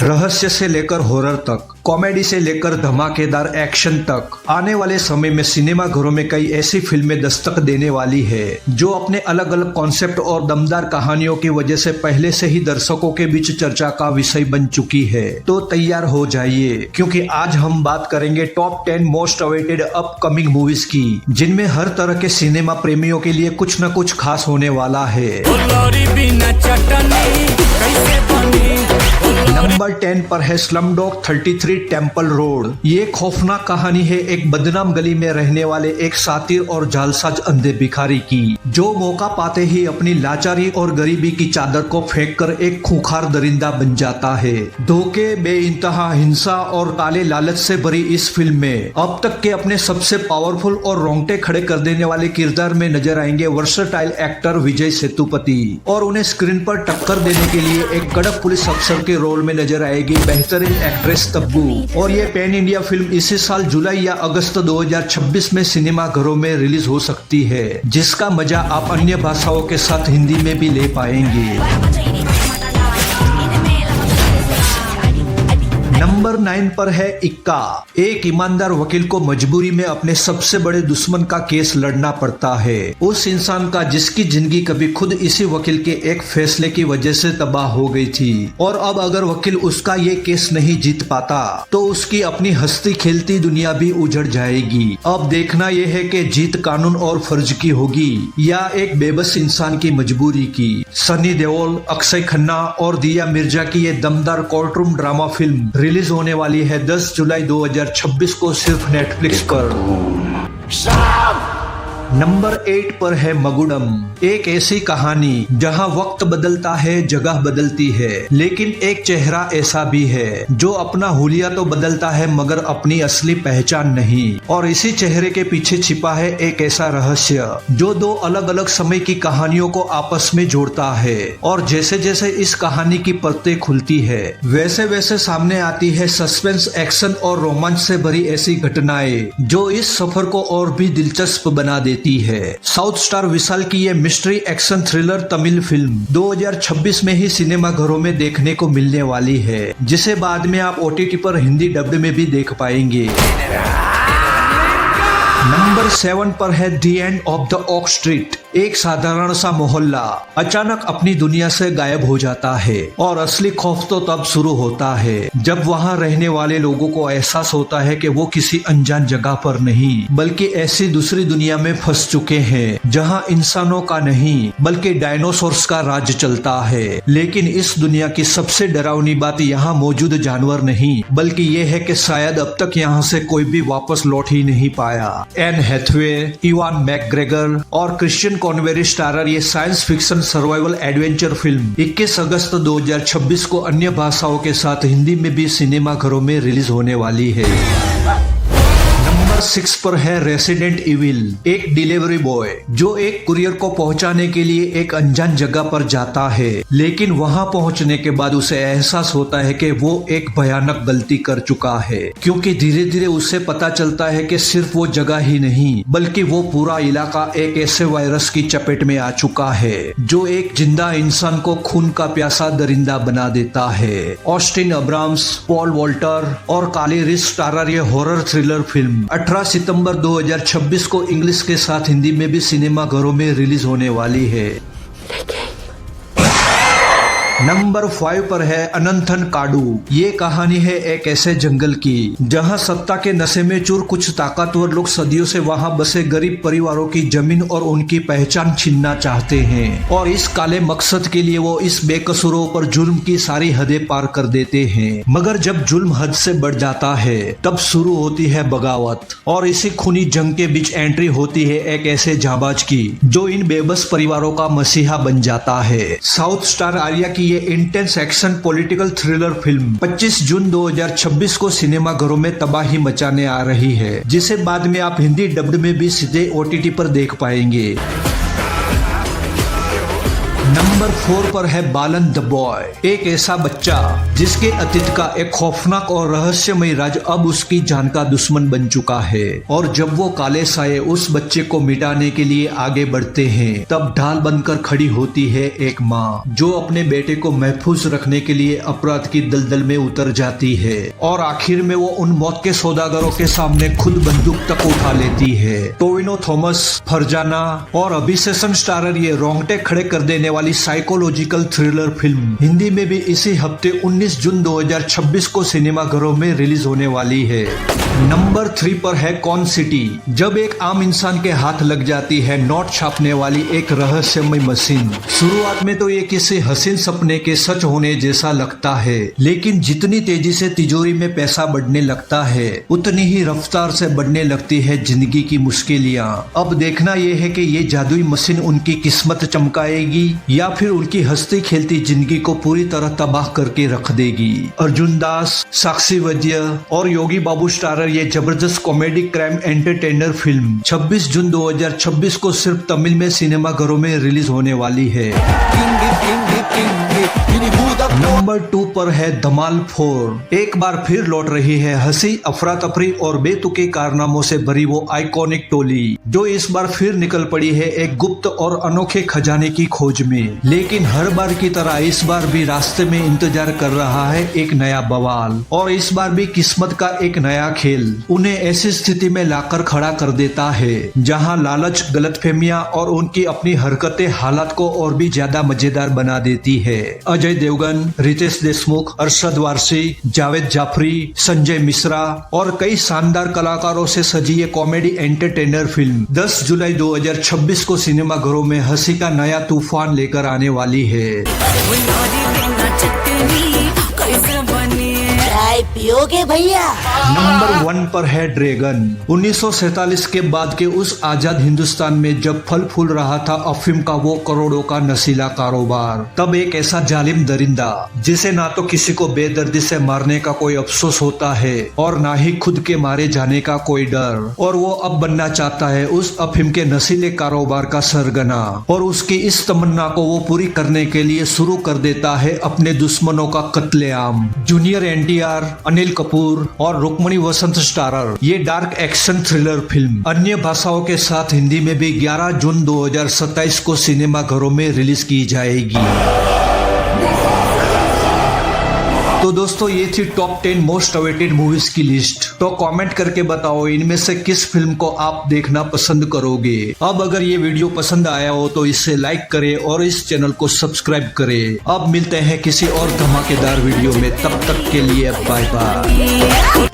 रहस्य से लेकर हॉरर तक, कॉमेडी से लेकर धमाकेदार एक्शन तक, आने वाले समय में सिनेमा घरों में कई ऐसी फिल्में दस्तक देने वाली है जो अपने अलग अलग कॉन्सेप्ट और दमदार कहानियों की वजह से पहले से ही दर्शकों के बीच चर्चा का विषय बन चुकी है। तो तैयार हो जाइए, क्योंकि आज हम बात करेंगे top 10 most awaited upcoming movies की, जिनमें हर तरह के सिनेमा प्रेमियों के लिए कुछ न कुछ खास होने वाला है। नंबर 10 पर है स्लमडॉग 33 टेम्पल रोड। ये खौफनाक कहानी है एक बदनाम गली में रहने वाले एक सातिर और जालसाज अंधे भिखारी की, जो मौका पाते ही अपनी लाचारी और गरीबी की चादर को फेंककर एक खूंखार दरिंदा बन जाता है। धोखे, बेइंतहा हिंसा और काले लालच से भरी इस फिल्म में अब तक के अपने सबसे पावरफुल और रोंगटे खड़े कर देने वाले किरदार में नजर आएंगे वर्सटाइल एक्टर विजय सेतुपति, और उन्हें स्क्रीन पर टक्कर देने के लिए एक कड़क पुलिस अफसर के रोल में नजर आएगी बेहतरीन एक्ट्रेस तब्बू। और ये पैन इंडिया फिल्म इसी साल जुलाई या अगस्त 2026 में सिनेमा घरों में रिलीज हो सकती है, जिसका मजा आप अन्य भाषाओं के साथ हिंदी में भी ले पाएंगे। नंबर 9 पर है इक्का। एक ईमानदार वकील को मजबूरी में अपने सबसे बड़े दुश्मन का केस लड़ना पड़ता है, उस इंसान का जिसकी जिंदगी कभी खुद इसी वकील के एक फैसले की वजह से तबाह हो गई थी। और अब अगर वकील उसका ये केस नहीं जीत पाता तो उसकी अपनी हंसती खेलती दुनिया भी उजड़ जाएगी। अब देखना यह है कि जीत कानून और फर्ज की होगी या एक बेबस इंसान की मजबूरी की। सनी देओल, अक्षय खन्ना और दिया मिर्जा की ये दमदार कोर्टरूम ड्रामा फिल्म रिलीज होने वाली है 10 जुलाई 2026 को सिर्फ नेटफ्लिक्स पर। नंबर 8 पर है मगुडम। एक ऐसी कहानी जहां वक्त बदलता है, जगह बदलती है, लेकिन एक चेहरा ऐसा भी है जो अपना हुलिया तो बदलता है मगर अपनी असली पहचान नहीं। और इसी चेहरे के पीछे छिपा है एक ऐसा रहस्य जो दो अलग अलग समय की कहानियों को आपस में जोड़ता है। और जैसे जैसे इस कहानी की परतें खुलती है, वैसे वैसे सामने आती है सस्पेंस, एक्शन और रोमांच से भरी ऐसी घटनाएं जो इस सफर को और भी दिलचस्प बना देती है। साउथ स्टार विशाल की यह mystery action thriller Tamil film 2026 में ही सिनेमा घरों में देखने को मिलने वाली है, जिसे बाद में आप OTT पर हिंदी डब्ड में भी देख पाएंगे। नंबर 7 पर है द एंड ऑफ द ऑक स्ट्रीट। एक साधारण सा मोहल्ला अचानक अपनी दुनिया से गायब हो जाता है, और असली खौफ तो तब शुरू होता है जब वहां रहने वाले लोगों को एहसास होता है कि वो किसी अनजान जगह पर नहीं बल्कि ऐसी दूसरी दुनिया में फंस चुके हैं जहां इंसानों का नहीं बल्कि डायनासोर्स का राज चलता है। लेकिन इस दुनिया की सबसे डरावनी बात यहाँ मौजूद जानवर नहीं बल्कि ये है कि शायद अब तक यहाँ से कोई भी वापस लौट ही नहीं पाया। एन हैथवे, इवान मैकग्रेगर और क्रिश्चियन कॉनवेरी स्टारर ये science fiction survival adventure film 21 अगस्त 2026 को अन्य भाषाओं के साथ हिंदी में भी सिनेमा घरों में रिलीज होने वाली है। नंबर 6 पर है रेसिडेंट इविल। एक डिलीवरी बॉय जो एक कुरियर को पहुंचाने के लिए एक अनजान जगह पर जाता है, लेकिन वहां पहुंचने के बाद उसे एहसास होता है कि वो एक भयानक गलती कर चुका है, क्योंकि धीरे धीरे उसे पता चलता है कि सिर्फ वो जगह ही नहीं बल्कि वो पूरा इलाका एक ऐसे वायरस की चपेट में आ चुका है जो एक जिंदा इंसान को खून का प्यासा दरिंदा बना देता है। ऑस्टिन अब्राम्स, पॉल वॉल्टर और काली रिस स्टारर ये हॉरर थ्रिलर फिल्म 18 सितंबर 2026 को इंग्लिश के साथ हिंदी में भी सिनेमा घरों में रिलीज होने वाली है। नंबर 5 पर है अनंथन काडू। ये कहानी है एक ऐसे जंगल की जहां सत्ता के नशे में चूर कुछ ताकतवर लोग सदियों से वहां बसे गरीब परिवारों की जमीन और उनकी पहचान छीनना चाहते हैं, और इस काले मकसद के लिए वो इस बेकसूरों पर जुल्म की सारी हदें पार कर देते हैं। मगर जब जुल्म हद से बढ़ जाता है तब शुरू होती है बगावत, और इसी खूनी जंग के बीच एंट्री होती है एक ऐसे जाबाज की जो इन बेबस परिवारों का मसीहा बन जाता है। साउथ स्टार आर्या की ये intense action political thriller film 25 जून 2026 को सिनेमा घरों में तबाही मचाने आ रही है, जिसे बाद में आप हिंदी डब्ड में भी सीधे OTT पर देख पाएंगे। नंबर नंबर 4 पर है बालन द बॉय। एक ऐसा बच्चा जिसके अतीत का एक खौफनाक और रहस्यमय राज अब उसकी जान का दुश्मन बन चुका है, और जब वो काले साये उस बच्चे को मिटाने के लिए आगे बढ़ते हैं, तब ढाल बनकर खड़ी होती है एक माँ जो अपने बेटे को महफूज रखने के लिए अपराध की दलदल में उतर जाती है, और आखिर में वो उन मौत के सौदागरों के सामने खुद बंदूक तक उठा लेती है। टोविनो थॉमस, फरजाना और अभिषेक स्टारर ये रोंगटे खड़े कर देने वाली साइकोलॉजिकल थ्रिलर फिल्म हिंदी में भी इसी हफ्ते 19 जून 2026 को सिनेमाघरों में रिलीज होने वाली है। नंबर 3 पर है कॉन सिटी। जब एक आम इंसान के हाथ लग जाती है नोट छापने वाली एक रहस्यमय मशीन, शुरुआत में तो ये किसी हसीन सपने के सच होने जैसा लगता है, लेकिन जितनी तेजी से तिजोरी में पैसा बढ़ने लगता है, उतनी ही रफ्तार से बढ़ने लगती है जिंदगी की मुश्किलियाँ। अब देखना यह है कि ये जादुई मशीन उनकी किस्मत चमकाएगी या फिर उनकी हंसती खेलती जिंदगी को पूरी तरह तबाह करके रख देगी। अर्जुन दास, साक्षी वैद्य और योगी बाबू स्टारर ये जबरदस्त कॉमेडी क्राइम एंटरटेनर फिल्म 26 जून 2026 को सिर्फ तमिल में सिनेमाघरों में रिलीज होने वाली है। नंबर 2 पर है धमाल 4। एक बार फिर लौट रही है हंसी, अफरा तफरी और बेतुके कारनामों से भरी वो आइकॉनिक टोली, जो इस बार फिर निकल पड़ी है एक गुप्त और अनोखे खजाने की खोज में। लेकिन हर बार की तरह इस बार भी रास्ते में इंतजार कर रहा है एक नया बवाल, और इस बार भी किस्मत का एक नया खेल उन्हें ऐसी स्थिति में लाकर खड़ा कर देता है जहां लालच, गलतफहमियां और उनकी अपनी हरकतें हालात को और भी ज्यादा मजेदार बना देती है। अजय देवगन, रितेश देशमुख, अरशद वारसी, जावेद जाफरी, संजय मिश्रा और कई शानदार कलाकारों से सजी ये कॉमेडी एंटरटेनर फिल्म 10 जुलाई 2026 को सिनेमाघरों में हंसी का नया तूफान लेकर आने वाली है। चाय पियोगे भैया? नंबर 1 पर है ड्रैगन। 1947 के बाद के उस आजाद हिंदुस्तान में जब फल फूल रहा था अफीम का वो करोड़ों का नशीला कारोबार, तब एक ऐसा जालिम दरिंदा जिसे ना तो किसी को बेदर्दी से मारने का कोई अफसोस होता है और ना ही खुद के मारे जाने का कोई डर, और वो अब बनना चाहता है उस अफीम के नशीले कारोबार का सरगना, और उसकी इस तमन्ना को वो पूरी करने के लिए शुरू कर देता है अपने दुश्मनों का कत्लेआम। जूनियर NTR, अनिल कपूर और रुक्मणी वसंत स्टारर ये डार्क एक्शन थ्रिलर फिल्म अन्य भाषाओं के साथ हिंदी में भी 11 जून 2027 को सिनेमाघरों में रिलीज की जाएगी। तो दोस्तों ये थी टॉप 10 मोस्ट अवेटेड मूवीज की लिस्ट। तो कमेंट करके बताओ इनमें से किस फिल्म को आप देखना पसंद करोगे। अब अगर ये वीडियो पसंद आया हो तो इसे लाइक करें और इस चैनल को सब्सक्राइब करें। अब मिलते हैं किसी और धमाकेदार वीडियो में, तब तक के लिए बाय बाय।